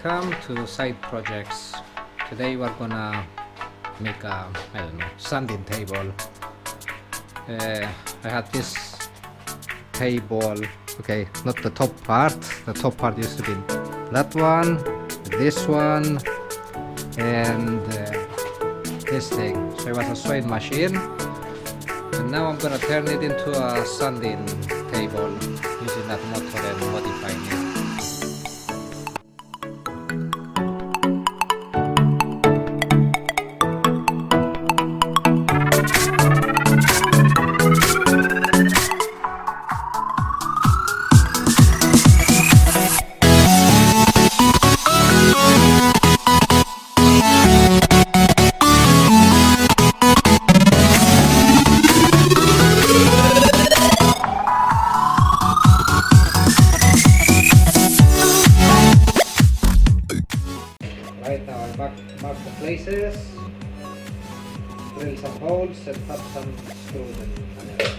welcome to Side Projects. Today we're gonna make a, I don't know, sanding table. I had this table, okay, not the top part. The top part used to be that one, this one, and this thing. So it was a sewing machine, and now I'm gonna turn it into a sanding table using that motor and modifying it. Right now I mark the places, drill some holes and tap some screws and everything.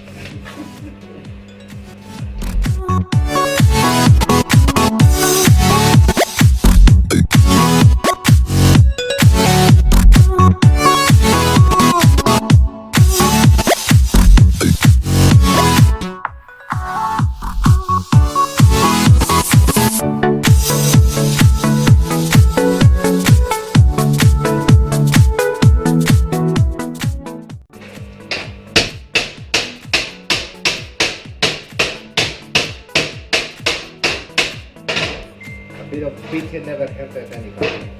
A bit of tweaking never hurted anybody.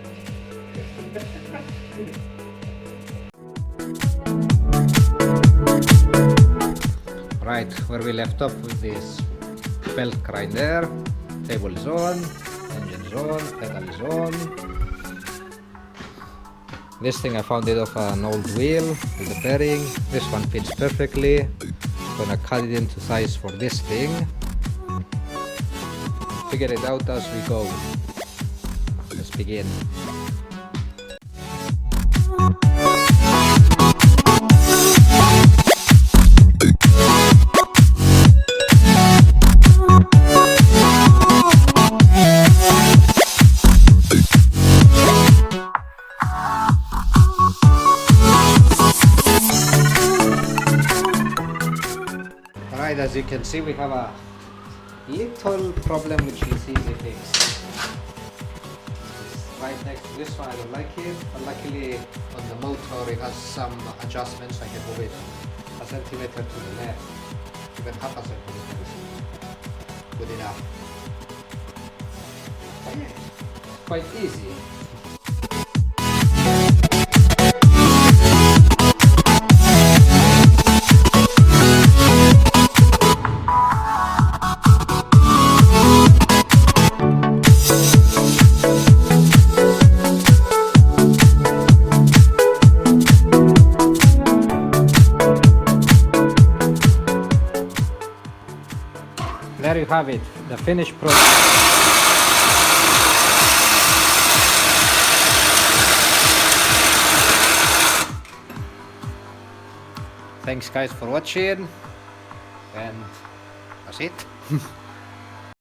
Right, where we left off with this belt grinder, table is on, engine is on, pedal is on. This thing I found it off an old wheel with the bearing. This one fits perfectly. Gonna cut it into size for this thing. Figure it out as we go. Let's begin. Alright, as you can see, we have a little problem which is easy fixed. It's right next to this one. I don't like it, but luckily on the motor it has some adjustments, so I can move it a centimeter to the left. Even half a centimeter is good enough. But yeah, it's quite easy. There you have it, the finished product. Thanks guys for watching, and that's it.